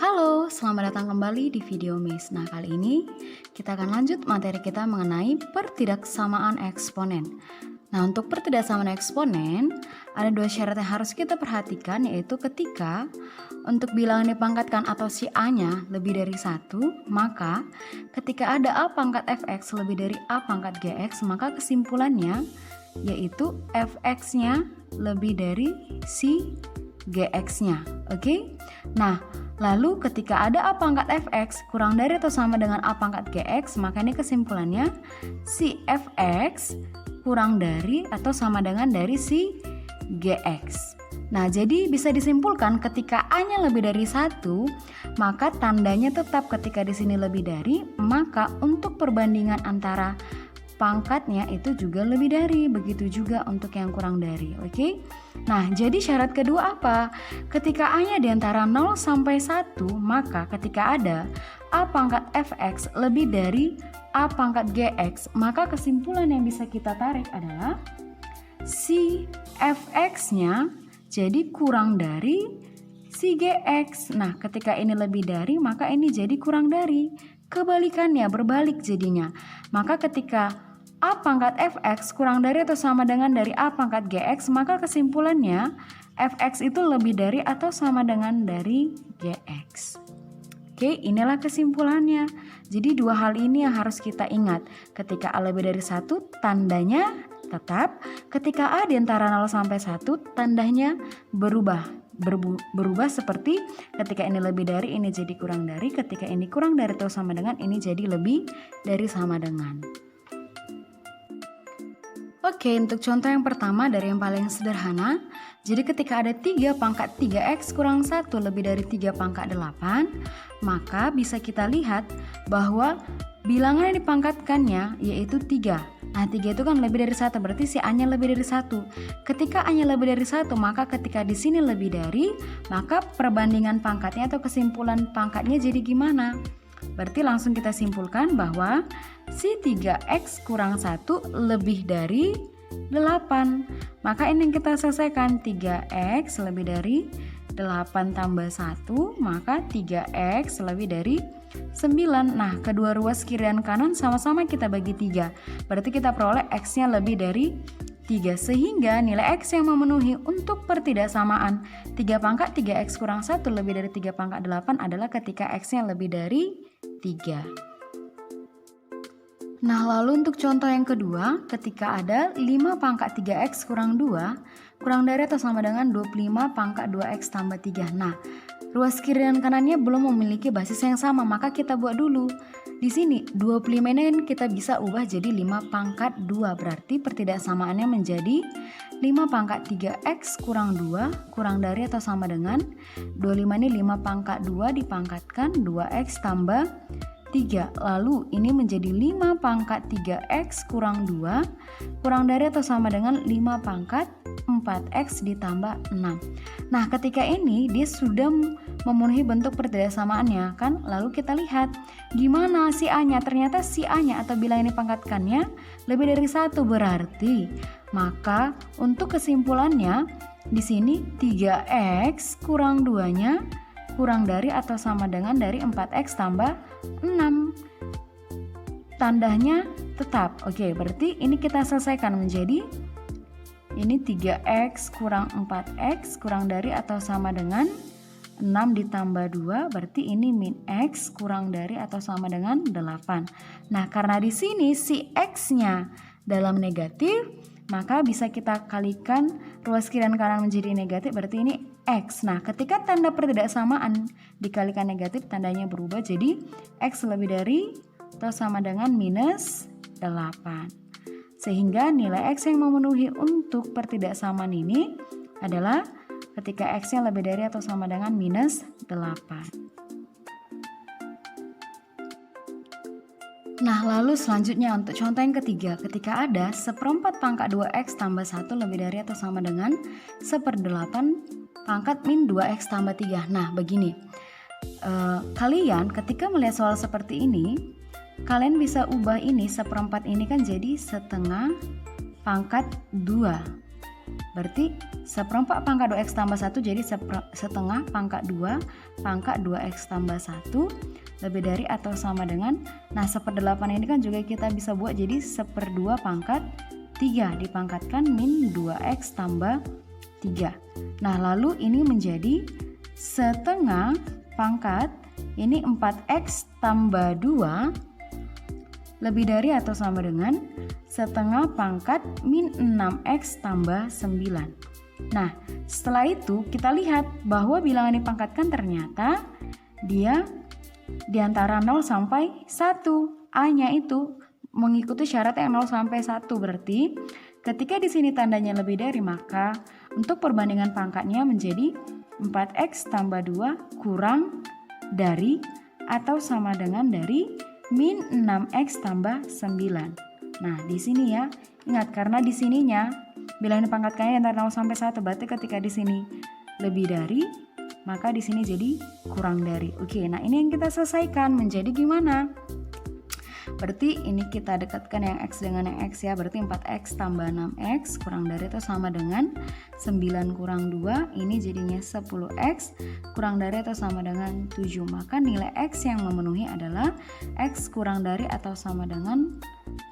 Halo, selamat datang kembali di video Miss. Nah, kali ini kita akan lanjut materi kita mengenai pertidaksamaan eksponen. Nah, untuk pertidaksamaan eksponen, ada dua syarat yang harus kita perhatikan, yaitu ketika untuk bilangan dipangkatkan atau si A-nya lebih dari 1, maka ketika ada A pangkat fx lebih dari A pangkat gx, maka kesimpulannya yaitu fx-nya lebih dari si gx-nya. Oke? Nah, lalu ketika ada A pangkat fx kurang dari atau sama dengan A pangkat gx, maka ini kesimpulannya si fx kurang dari atau sama dengan dari si gx. Nah, jadi bisa disimpulkan ketika A-nya lebih dari 1, maka tandanya tetap ketika di sini lebih dari, maka untuk perbandingan antara pangkatnya itu juga lebih dari, begitu juga untuk yang kurang dari. Oke? Nah, jadi syarat kedua apa? Ketika A-nya di antara 0 sampai 1, maka ketika ada A pangkat fx lebih dari A pangkat gx, maka kesimpulan yang bisa kita tarik adalah si fx-nya jadi kurang dari si gx. Nah, ketika ini lebih dari, maka ini jadi kurang dari. Kebalikannya, berbalik jadinya. Maka ketika A pangkat fx kurang dari atau sama dengan dari A pangkat gx, maka kesimpulannya fx itu lebih dari atau sama dengan dari gx. Oke, inilah kesimpulannya. Jadi dua hal ini yang harus kita ingat. Ketika A lebih dari 1, tandanya tetap. Ketika A di antara 0 sampai 1, tandanya berubah seperti ketika ini lebih dari, ini jadi kurang dari. Ketika ini kurang dari atau sama dengan, ini jadi lebih dari sama dengan. Oke, untuk contoh yang pertama dari yang paling sederhana. Jadi ketika ada 3 pangkat 3x kurang 1 lebih dari 3 pangkat 8, maka bisa kita lihat bahwa bilangan yang dipangkatkannya yaitu 3. Nah, 3 itu kan lebih dari 1, berarti si A-nya lebih dari 1. Ketika A-nya lebih dari 1, maka ketika di sini lebih dari, maka perbandingan pangkatnya atau kesimpulan pangkatnya jadi gimana? Berarti langsung kita simpulkan bahwa si 3x kurang 1 lebih dari 8. Maka ini yang kita selesaikan, 3x lebih dari 8 tambah 1, maka 3x lebih dari 9. Nah, kedua ruas kiri dan kanan sama-sama kita bagi 3. Berarti kita peroleh x-nya lebih dari 3. Sehingga nilai x yang memenuhi untuk pertidaksamaan 3 pangkat 3x kurang 1 lebih dari 3 pangkat 8 adalah ketika x-nya lebih dari 3. Nah, lalu untuk contoh yang kedua, ketika ada 5 pangkat 3x kurang 2, kurang dari atau sama dengan 25 pangkat 2x tambah 3. Nah, ruas kiri dan kanannya belum memiliki basis yang sama, maka kita buat dulu. Di sini 25 ini kita bisa ubah jadi 5 pangkat 2, berarti pertidaksamaannya menjadi 5 pangkat 3x kurang 2 kurang dari atau sama dengan 25 ini 5 pangkat 2 dipangkatkan 2x tambah 3. Lalu ini menjadi 5 pangkat 3x kurang 2 kurang dari atau sama dengan 5 pangkat 4x ditambah 6. Nah, ketika ini dia sudah memenuhi bentuk pertidaksamaannya kan? Lalu kita lihat gimana si A-nya. Ternyata si A-nya atau bilangan yang dipangkatkannya lebih dari 1, berarti maka untuk kesimpulannya di sini 3x kurang 2-nya kurang dari atau sama dengan dari 4x tambah 6. Tandanya tetap. Oke, berarti ini kita selesaikan menjadi ini 3x kurang 4x kurang dari atau sama dengan 6 ditambah 2, berarti ini min x kurang dari atau sama dengan 8. Nah, karena di sini si x-nya dalam negatif, maka bisa kita kalikan ruas kiri dan kanan menjadi negatif, berarti ini x. Nah, ketika tanda pertidaksamaan dikalikan negatif, tandanya berubah jadi x lebih dari atau sama dengan minus 8. Sehingga nilai x yang memenuhi untuk pertidaksamaan ini adalah ketika x-nya lebih dari atau sama dengan minus 8. Nah, lalu selanjutnya untuk contoh yang ketiga, ketika ada 1/4 pangkat 2x tambah 1 lebih dari atau sama dengan 1/8 pangkat min 2x tambah 3. Nah, begini, kalian ketika melihat soal seperti ini, kalian bisa ubah ini 1/4 ini kan jadi setengah pangkat 2. Berarti seperempat pangkat 2x tambah 1 jadi setengah pangkat 2 pangkat 2x tambah 1 lebih dari atau sama dengan, nah 1/8 ini kan juga kita bisa buat jadi 1/2 pangkat 3 dipangkatkan min 2x tambah 3. Nah lalu ini menjadi setengah pangkat ini 4x tambah 2 lebih dari atau sama dengan setengah pangkat min 6x tambah 9. Nah setelah itu kita lihat bahwa bilangan dipangkatkan ternyata dia di antara 0 sampai 1. A-nya itu mengikuti syarat yang 0 sampai 1. Berarti ketika di sini tandanya lebih dari, maka untuk perbandingan pangkatnya menjadi 4x tambah 2 kurang dari atau sama dengan dari min 6x tambah 9. Nah, di sini ya, ingat karena di sininya bilangan dipangkatkannya antara 0 sampai 1, berarti ketika di sini lebih dari, maka di sini jadi kurang dari. Oke, nah ini yang kita selesaikan menjadi gimana? Berarti ini kita dekatkan yang X dengan yang X ya, berarti 4X tambah 6X kurang dari atau sama dengan 9 kurang 2, ini jadinya 10X kurang dari atau sama dengan 7. Maka nilai X yang memenuhi adalah X kurang dari atau sama dengan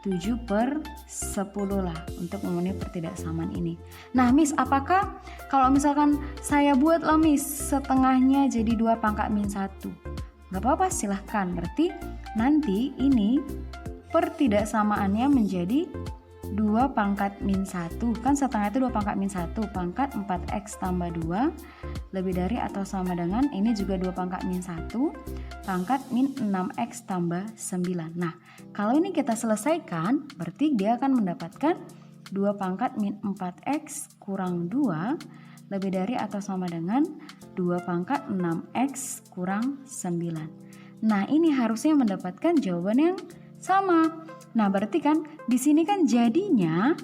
7/10 lah untuk memenuhi pertidaksamaan ini. Nah Miss, apakah kalau misalkan saya buat lah Miss setengahnya jadi 2 pangkat min 1? Gak apa-apa, silahkan. Berarti nanti ini pertidaksamaannya menjadi 2 pangkat min 1. Kan setengah itu 2 pangkat min 1. Pangkat 4x tambah 2 lebih dari atau sama dengan, ini juga 2 pangkat min 1. Pangkat min 6x tambah 9. Nah kalau ini kita selesaikan, berarti dia akan mendapatkan 2 pangkat min 4x kurang 2 lebih dari atau sama dengan 2 pangkat 6x kurang 9. Nah ini harusnya mendapatkan jawaban yang sama. Nah berarti kan di sini kan jadinya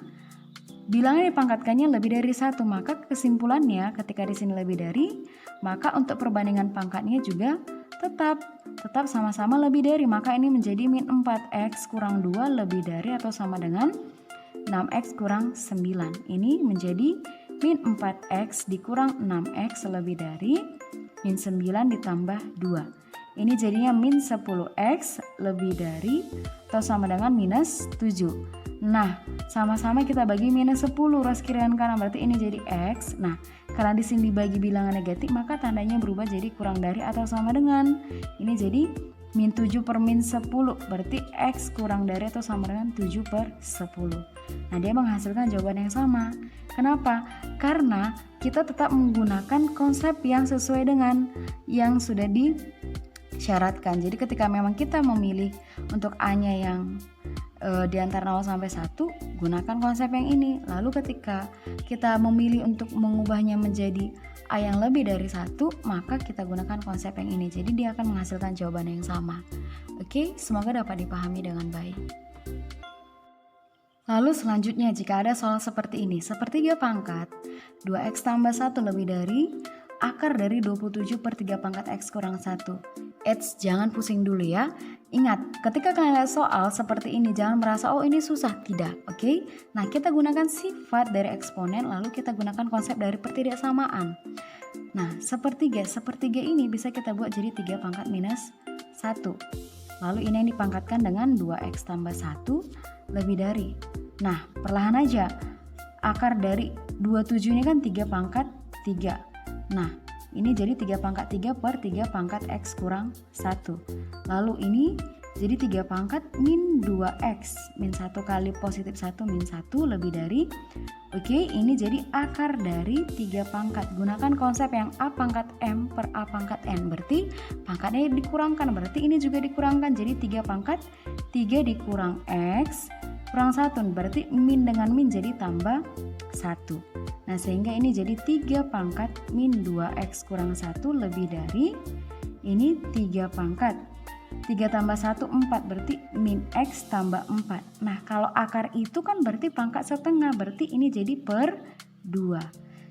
bilangan dipangkatkannya lebih dari 1, maka kesimpulannya ketika di sini lebih dari, maka untuk perbandingan pangkatnya juga tetap sama-sama lebih dari, maka ini menjadi min 4x kurang 2 lebih dari atau sama dengan 6x kurang 9. Ini menjadi min 4x dikurang 6x lebih dari min 9 ditambah 2. Ini jadinya min 10x lebih dari atau sama dengan minus 7. Nah, sama-sama kita bagi minus 10 ruas kiri dan kanan, berarti ini jadi x. Nah, karena di sini dibagi bilangan negatif, maka tandanya berubah jadi kurang dari atau sama dengan. Ini jadi min 7 per min 10, berarti x kurang dari atau sama dengan 7 per 10. Nah, dia menghasilkan jawaban yang sama. Kenapa? Karena kita tetap menggunakan konsep yang sesuai dengan yang sudah disyaratkan. Jadi ketika memang kita memilih untuk A-nya yang di antara 0 sampai 1, gunakan konsep yang ini. Lalu ketika kita memilih untuk mengubahnya menjadi A yang lebih dari 1, maka kita gunakan konsep yang ini. Jadi dia akan menghasilkan jawaban yang sama. Oke, semoga dapat dipahami dengan baik. Lalu selanjutnya jika ada soal seperti ini, sepertiga pangkat 2x tambah 1 lebih dari akar dari 27 per 3 pangkat x kurang 1. Jangan pusing dulu ya. Ingat, ketika kalian lihat soal seperti ini, jangan merasa oh ini susah. Tidak, oke? Nah, kita gunakan sifat dari eksponen, lalu kita gunakan konsep dari pertidaksamaan. Nah, sepertiga ini bisa kita buat jadi 3 pangkat minus 1. Lalu ini yang dipangkatkan dengan 2x tambah 1 lebih dari. Nah, perlahan aja. Akar dari 27 ini kan 3 pangkat 3. Nah, ini jadi 3 pangkat 3 per 3 pangkat x kurang 1. Lalu ini jadi 3 pangkat min 2x. Min 1 kali positif 1 min 1 lebih dari. Oke, ini jadi akar dari 3 pangkat. Gunakan konsep yang A pangkat M per A pangkat N. Berarti pangkatnya dikurangkan. Berarti ini juga dikurangkan. Jadi 3 pangkat 3 dikurang X kurang 1. Berarti min dengan min jadi tambah 1. Nah, sehingga ini jadi 3 pangkat min 2x kurang 1 lebih dari, ini 3 pangkat 3 tambah 1 4, berarti min x tambah 4. Nah, kalau akar itu kan berarti pangkat setengah, berarti ini jadi per 2.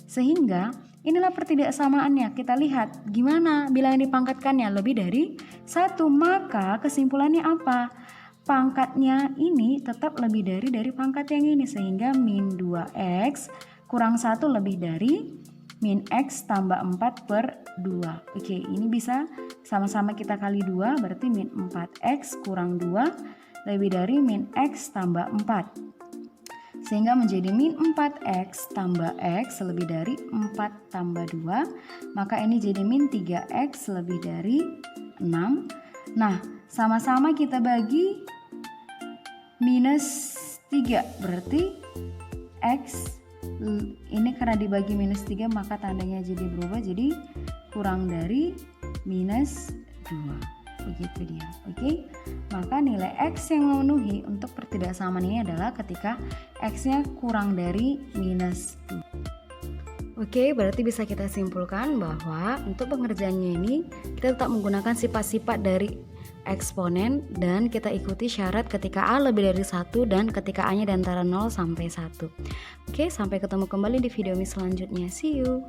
Sehingga inilah pertidaksamaannya. Kita lihat gimana bilangan dipangkatkannya lebih dari 1, maka kesimpulannya apa? Pangkatnya ini tetap lebih dari pangkat yang ini, sehingga min 2x kurang 1 lebih dari min X tambah 4 per 2. Oke, ini bisa sama-sama kita kali 2, berarti min 4X kurang 2 lebih dari min X tambah 4. Sehingga menjadi min 4X tambah X lebih dari 4 tambah 2. Maka ini jadi min 3X lebih dari 6. Nah, sama-sama kita bagi minus 3, berarti X ini karena dibagi minus 3 maka tandanya jadi berubah jadi kurang dari minus 2. Begitu dia. Oke. Maka nilai X yang memenuhi untuk pertidaksamaan ini adalah ketika X-nya kurang dari minus 2. Oke, berarti bisa kita simpulkan bahwa untuk pengerjaannya ini kita tetap menggunakan sifat-sifat dari eksponen dan kita ikuti syarat ketika A lebih dari 1 dan ketika A-nya di antara 0 sampai 1. Oke, sampai ketemu kembali di video selanjutnya. See you.